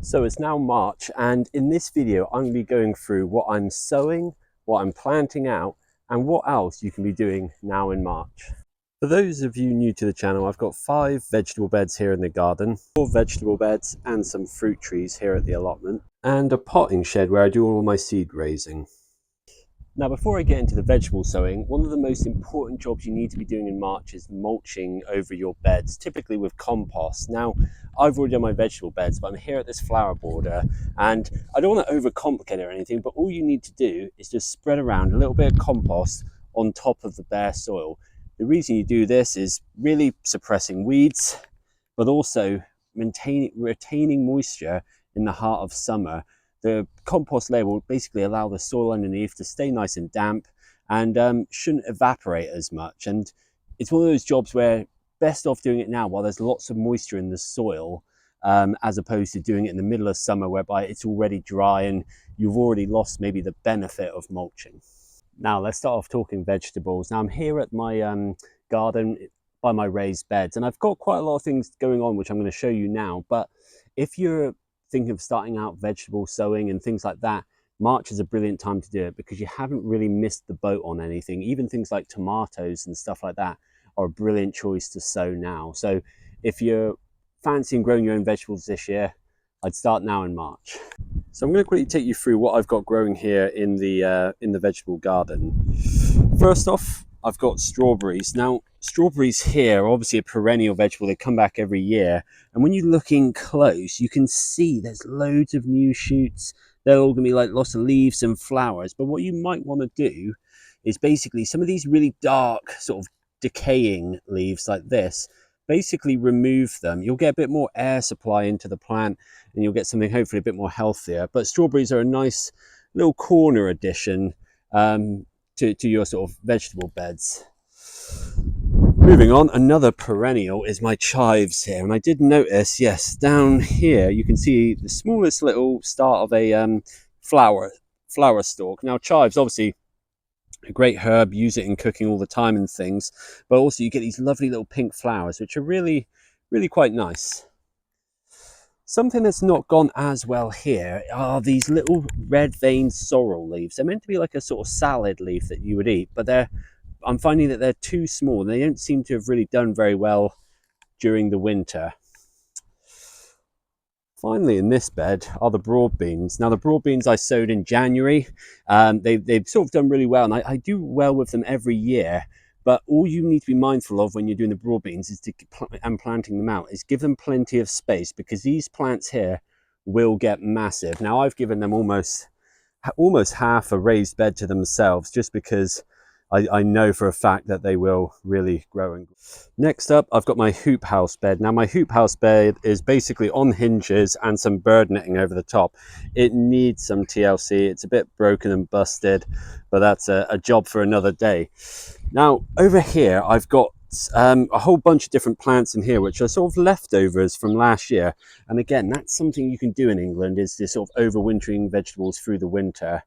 So it's now March, and in this video I'm going to be going through what I'm sowing, what I'm planting out, and what else you can be doing now in March. For those of you new to the channel, I've got 5 vegetable beds here in the garden, 4 vegetable beds and some fruit trees here at the allotment, and a potting shed where I do all my seed raising. Now, before I get into the vegetable sowing, one of the most important jobs you need to be doing in March is mulching over your beds, typically with compost. Now, I've already done my vegetable beds, but I'm here at this flower border, and I don't want to overcomplicate it or anything, but all you need to do is just spread around a little bit of compost on top of the bare soil. The reason you do this is really suppressing weeds, but also retaining moisture in the heart of summer. The compost layer will basically allow the soil underneath to stay nice and damp and shouldn't evaporate as much. And it's one of those jobs where best off doing it now while there's lots of moisture in the soil, as opposed to doing it in the middle of summer whereby it's already dry and you've already lost maybe the benefit of mulching. Now let's start off talking vegetables. Now I'm here at my garden by my raised beds, and I've got quite a lot of things going on which I'm going to show you now. But if you're thinking of starting out vegetable sowing and things like that, March is a brilliant time to do it because you haven't really missed the boat on anything. Even things like tomatoes and stuff like that are a brilliant choice to sow now. So if you're fancying growing your own vegetables this year, I'd start now in March. So I'm going to quickly take you through what I've got growing here in the vegetable garden. First off, I've got strawberries. Now, strawberries here are obviously a perennial vegetable. They come back every year. And when you're looking close, you can see there's loads of new shoots. They're all going to be like lots of leaves and flowers. But what you might want to do is basically some of these really dark sort of decaying leaves like this, basically remove them. You'll get a bit more air supply into the plant and you'll get something hopefully a bit more healthier. But strawberries are a nice little corner addition to your sort of vegetable beds. Moving on, another perennial is my chives here, and I did notice, yes, down here you can see the smallest little start of a flower stalk. Now chives, obviously a great herb, use it in cooking all the time and things, but also you get these lovely little pink flowers which are really quite nice. Something that's not gone as well here are these little red veined sorrel leaves. They're meant to be like a sort of salad leaf that you would eat, but I'm finding that they're too small. They don't seem to have really done very well during the winter. Finally, in this bed are the broad beans. Now, the broad beans I sowed in January. They've sort of done really well, and I do well with them every year. But all you need to be mindful of when you're doing the broad beans is and planting them out is give them plenty of space, because these plants here will get massive. Now, I've given them almost half a raised bed to themselves just because I know for a fact that they will really grow. And next up, I've got my hoop house bed. Now, my hoop house bed is basically on hinges and some bird netting over the top. It needs some TLC. It's a bit broken and busted, but that's a job for another day. Now, over here, I've got a whole bunch of different plants in here which are sort of leftovers from last year. And again, that's something you can do in England, is this sort of overwintering vegetables through the winter.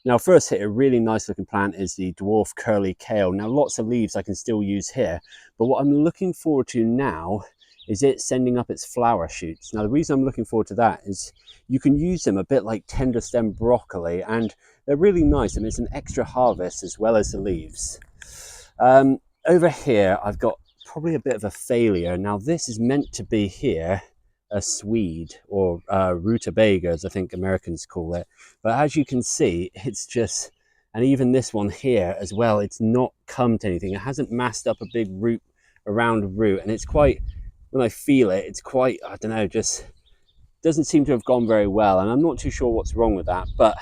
Now, first hit, a really nice looking plant is the dwarf curly kale. Now, lots of leaves I can still use here, but what I'm looking forward to now is it sending up its flower shoots. Now, the reason I'm looking forward to that is you can use them a bit like tender stem broccoli, and they're really nice, and it's an extra harvest as well as the leaves. Over here, I've got probably a bit of a failure. Now, this is meant to be here a Swede, or rutabaga, as I think Americans call it. But as you can see, it's just, and even this one here as well, it's not come to anything. It hasn't massed up a big root, a round root, and it's quite, when I feel it, it's quite, I don't know, just doesn't seem to have gone very well. And I'm not too sure what's wrong with that, but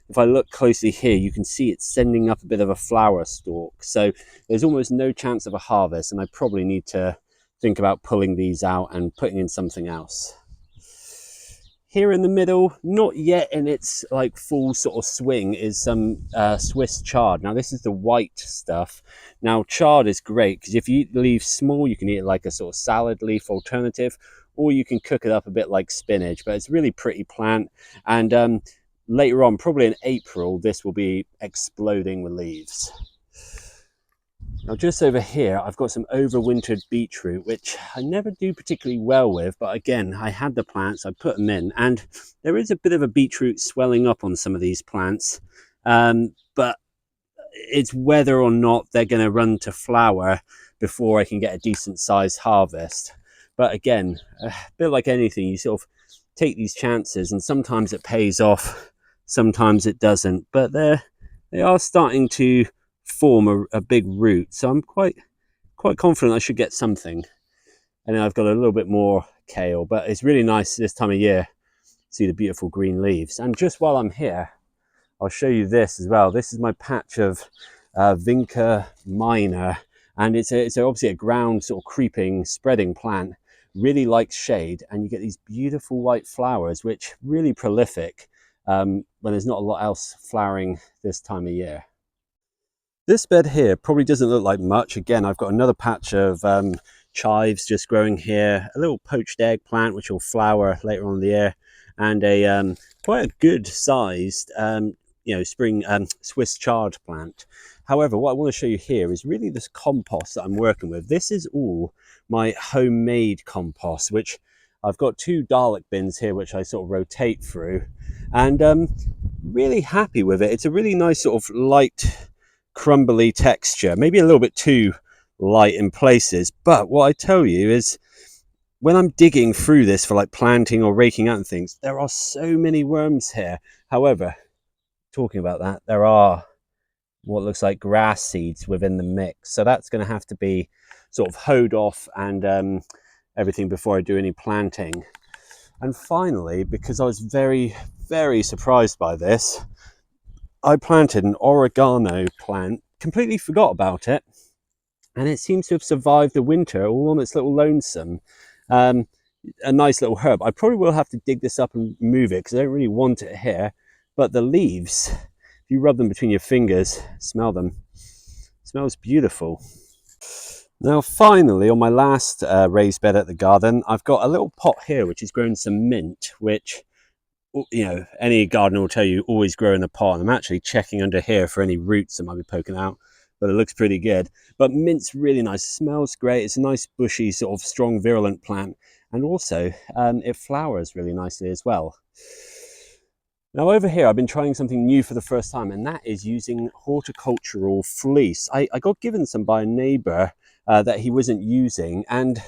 if I look closely here, you can see it's sending up a bit of a flower stalk. So there's almost no chance of a harvest, and I probably need to think about pulling these out and putting in something else. Here in the middle, not yet in its like full sort of swing, is some Swiss chard. Now, this is the white stuff. Now, chard is great because if you eat the leaves small, you can eat it like a sort of salad leaf alternative, or you can cook it up a bit like spinach. But it's a really pretty plant, and later on, probably in April, this will be exploding with leaves. Now just over here, I've got some overwintered beetroot, which I never do particularly well with, but again, I had the plants, I put them in, and there is a bit of a beetroot swelling up on some of these plants, but it's whether or not they're going to run to flower before I can get a decent sized harvest. But again, a bit like anything, you sort of take these chances, and sometimes it pays off, sometimes it doesn't, but they are starting to form a big root, so I'm quite confident I should get something. And then I've got a little bit more kale, but it's really nice this time of year to see the beautiful green leaves. And just while I'm here, I'll show you this as well. This is my patch of Vinca minor, and it's obviously a ground sort of creeping, spreading plant. Really likes shade, and you get these beautiful white flowers, which really prolific when there's not a lot else flowering this time of year. This bed here probably doesn't look like much. Again, I've got another patch of chives just growing here, a little poached egg plant which will flower later on in the year, and a quite a good sized spring Swiss chard plant. However, what I want to show you here is really this compost that I'm working with. This is all my homemade compost, which I've got 2 Dalek bins here which I sort of rotate through, and really happy with it. It's a really nice sort of light crumbly texture, maybe a little bit too light in places, but what I tell you is when I'm digging through this for like planting or raking out and things, there are so many worms here. However, talking about that, there are what looks like grass seeds within the mix, so that's going to have to be sort of hoed off and everything before I do any planting. And finally, because I was very surprised by this, I planted an oregano plant, completely forgot about it, and it seems to have survived the winter all on its little lonesome. A nice little herb. I probably will have to dig this up and move it because I don't really want it here, but the leaves, if you rub them between your fingers, smell them, it smells beautiful. Now finally, on my last raised bed at the garden, I've got a little pot here which is growing some mint, which, you know, any gardener will tell you always grow in the pot. I'm actually checking under here for any roots that might be poking out, but it looks pretty good. But mint's really nice, smells great. It's a nice bushy sort of strong virulent plant, and also it flowers really nicely as well. Now over here I've been trying something new for the first time, and that is using horticultural fleece. I got given some by a neighbour that he wasn't using, and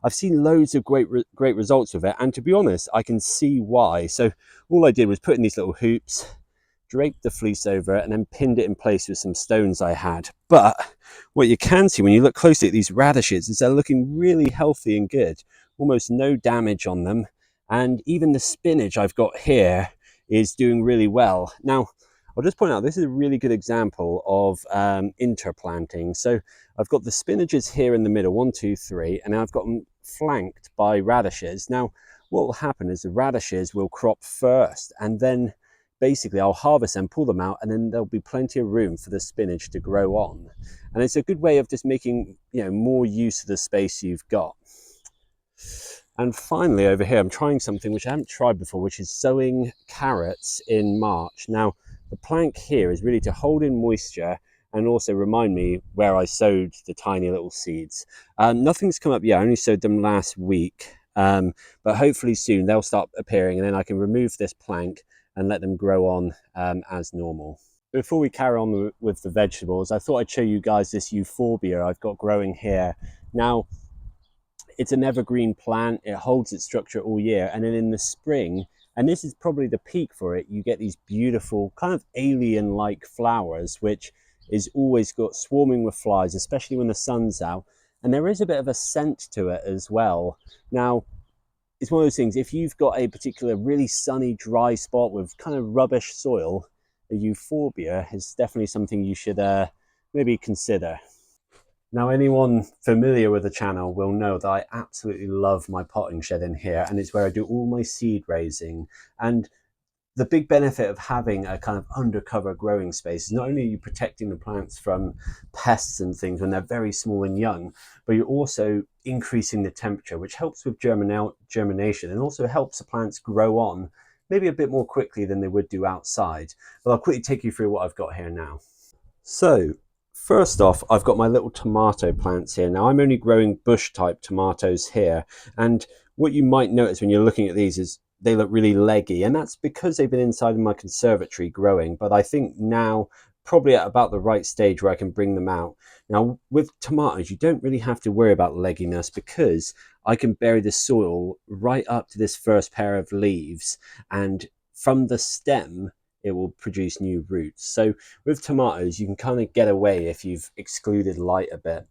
I've seen loads of great results with it, and to be honest, I can see why. So all I did was put in these little hoops, draped the fleece over it, and then pinned it in place with some stones I had. But what you can see when you look closely at these radishes is they're looking really healthy and good, almost no damage on them. And even the spinach I've got here is doing really well. Now, I'll just point out, this is a really good example of interplanting. So I've got the spinaches here in the middle, 1, 2, 3, and I've got them flanked by radishes. Now, what will happen is the radishes will crop first, and then basically I'll harvest them, pull them out, and then there'll be plenty of room for the spinach to grow on. And it's a good way of just making, you know, more use of the space you've got. And finally over here, I'm trying something which I haven't tried before, which is sowing carrots in March. Now, the plank here is really to hold in moisture and also remind me where I sowed the tiny little seeds. Nothing's come up yet, I only sowed them last week, but hopefully soon they'll start appearing, and then I can remove this plank and let them grow on as normal. Before we carry on with the vegetables, I thought I'd show you guys this euphorbia I've got growing here. Now, it's an evergreen plant, it holds its structure all year, and then in the spring, and this is probably the peak for it, you get these beautiful kind of alien-like flowers, which is always got swarming with flies, especially when the sun's out, and there is a bit of a scent to it as well. Now, it's one of those things, if you've got a particular really sunny, dry spot with kind of rubbish soil, a euphorbia is definitely something you should maybe consider. Now, anyone familiar with the channel will know that I absolutely love my potting shed in here, and it's where I do all my seed raising. And the big benefit of having a kind of undercover growing space is not only are you protecting the plants from pests and things when they're very small and young, but you're also increasing the temperature, which helps with germination and also helps the plants grow on maybe a bit more quickly than they would do outside. But I'll quickly take you through what I've got here now. So First off, I've got my little tomato plants here. Now I'm only growing bush type tomatoes here, and what you might notice when you're looking at these is they look really leggy, and that's because they've been inside of my conservatory growing. But I think now probably at about the right stage where I can bring them out. Now with tomatoes, you don't really have to worry about legginess because I can bury the soil right up to this first pair of leaves, and from the stem it will produce new roots. So with tomatoes, you can kind of get away if you've excluded light a bit.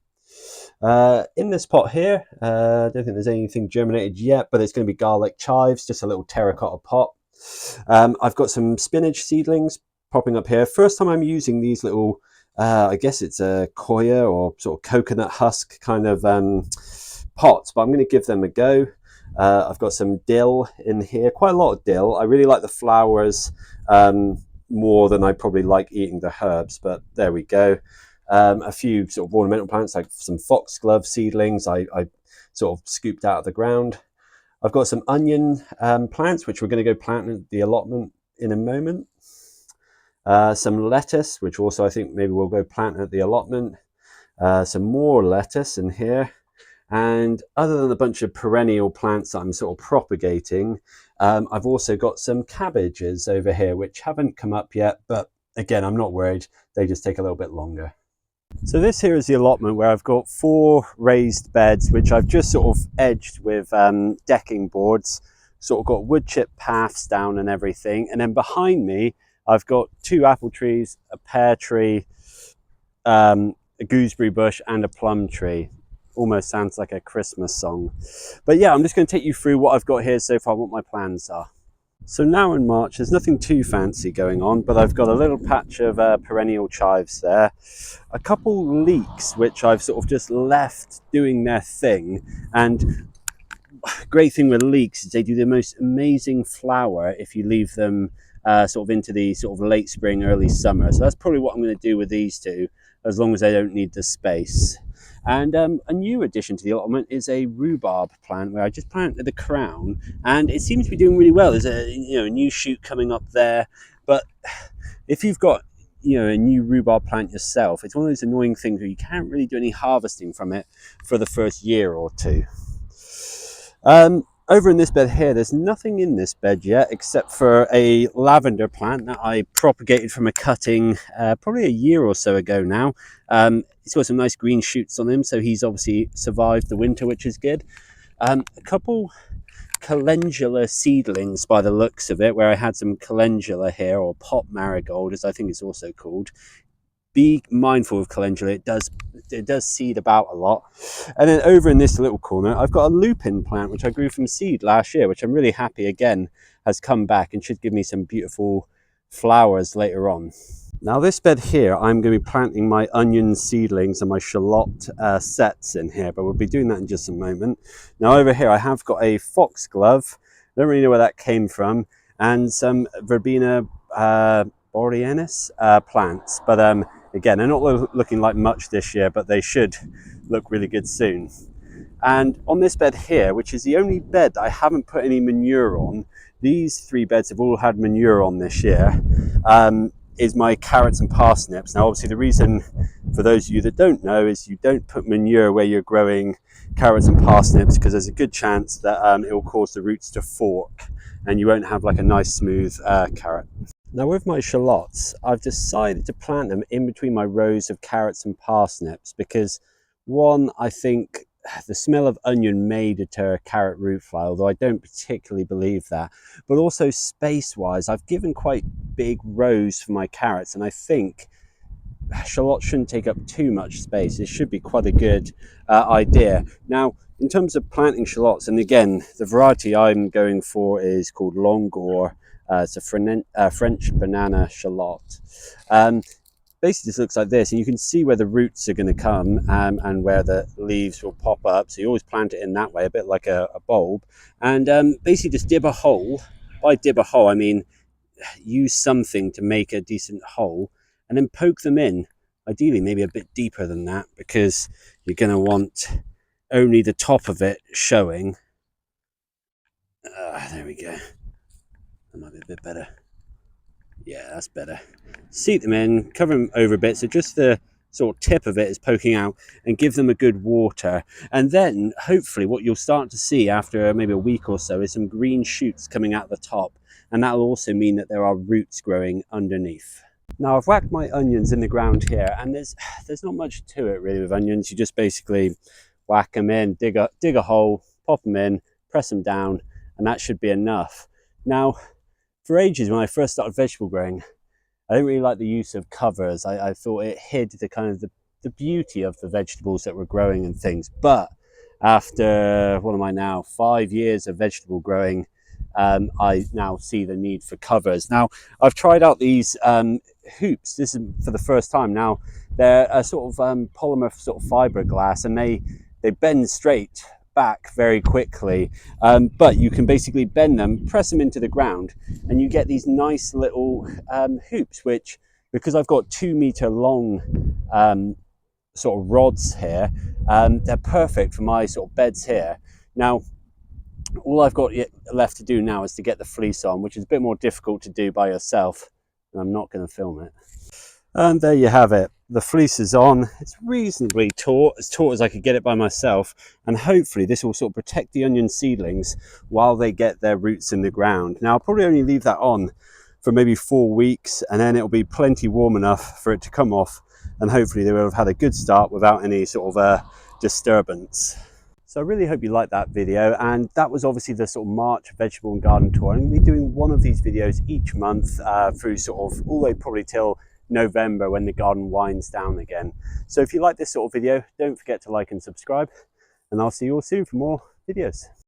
In this pot here, I don't think there's anything germinated yet, but it's going to be garlic chives, just a little terracotta pot. I've got some spinach seedlings popping up here. First time I'm using these little, I guess it's a coir or sort of coconut husk kind of pots, but I'm going to give them a go. I've got some dill in here, quite a lot of dill. I really like the flowers more than I probably like eating the herbs, but there we go. A few sort of ornamental plants like some foxglove seedlings I sort of scooped out of the ground. I've got some onion plants which we're going to go plant in the allotment in a moment. Some lettuce, which also I think maybe we'll go plant at the allotment. Some more lettuce in here. And other than a bunch of perennial plants that I'm sort of propagating, I've also got some cabbages over here, which haven't come up yet, but again, I'm not worried. They just take a little bit longer. So this here is the allotment where I've got 4 raised beds, which I've just sort of edged with decking boards, sort of got wood chip paths down and everything. And then behind me, I've got 2 apple trees, a pear tree, a gooseberry bush and a plum tree. Almost sounds like a Christmas song. But yeah, I'm just going to take you through what I've got here so far, what my plans are. So now in March, there's nothing too fancy going on, but I've got a little patch of perennial chives there. A couple leeks, which I've sort of just left doing their thing. And great thing with leeks is they do the most amazing flower if you leave them sort of into the sort of late spring, early summer. So that's probably what I'm going to do with these two, as long as they don't need the space. And a new addition to the allotment is a rhubarb plant where I just planted the crown, and it seems to be doing really well. There's a a new shoot coming up there, but if you've got a new rhubarb plant yourself, it's one of those annoying things where you can't really do any harvesting from it for the first year or two. Over in this bed here, there's nothing in this bed yet except for a lavender plant that I propagated from a cutting probably a year or so ago now. It's got some nice green shoots on him, so he's obviously survived the winter, which is good. A couple calendula seedlings by the looks of it, where I had some calendula here, or pot marigold as I think it's also called. Be mindful of calendula, it does seed about a lot. And then over in this little corner, I've got a lupin plant which I grew from seed last year, which I'm really happy again has come back and should give me some beautiful flowers later on. Now this bed here, I'm going to be planting my onion seedlings and my shallot sets in here, but we'll be doing that in just a moment. Now over here I have got a foxglove, don't really know where that came from, and some verbena borealis plants, but again, they're not looking like much this year, but they should look really good soon. And on this bed here, which is the only bed that I haven't put any manure on, these 3 beds have all had manure on this year, is my carrots and parsnips. Now obviously the reason, for those of you that don't know, is you don't put manure where you're growing carrots and parsnips, because there's a good chance that it will cause the roots to fork and you won't have like a nice smooth carrot. Now with my shallots, I've decided to plant them in between my rows of carrots and parsnips because, one, I think the smell of onion may deter a carrot root fly, although I don't particularly believe that. But also space-wise, I've given quite big rows for my carrots, and I think shallots shouldn't take up too much space. It should be quite a good idea. Now, in terms of planting shallots, and again, the variety I'm going for is called Longour. It's a French banana shallot. Basically just looks like this, and you can see where the roots are going to come and where the leaves will pop up. So you always plant it in that way, a bit like a bulb, and basically just dib a hole. By dib a hole, I mean use something to make a decent hole and then poke them in, ideally maybe a bit deeper than that, because you're going to want only the top of it showing. There we go, that might be a bit better. Yeah, that's better. Seat them in, cover them over a bit, so just the sort of tip of it is poking out, and give them a good water. And then hopefully what you'll start to see after maybe a week or so is some green shoots coming out the top, and that'll also mean that there are roots growing underneath. Now I've whacked my onions in the ground here, and there's not much to it really with onions. You just basically whack them in, dig a hole, pop them in, press them down, and that should be enough. Now, for ages when I first started vegetable growing, I didn't really like the use of covers. I thought it hid the kind of the beauty of the vegetables that were growing and things. But after, what am I now, 5 years of vegetable growing, I now see the need for covers. Now, I've tried out these hoops. This is for the first time. Now, they're a sort of polymer sort of fiberglass, and they bend straight back very quickly, but you can basically bend them, press them into the ground, and you get these nice little hoops, which, because I've got 2 meter long sort of rods here, they're perfect for my sort of beds here. Now, all I've got left to do now is to get the fleece on, which is a bit more difficult to do by yourself, and I'm not going to film it. And there you have it. The fleece is on. It's reasonably taut, as taut as I could get it by myself, and hopefully this will sort of protect the onion seedlings while they get their roots in the ground. Now I'll probably only leave that on for maybe 4 weeks, and then it'll be plenty warm enough for it to come off, and hopefully they will have had a good start without any sort of disturbance. So I really hope you liked that video, and that was obviously the sort of March vegetable and garden tour. I'm going to be doing one of these videos each month through sort of all the way probably till November, when the garden winds down again. So if you like this sort of video, don't forget to like and subscribe, and I'll see you all soon for more videos.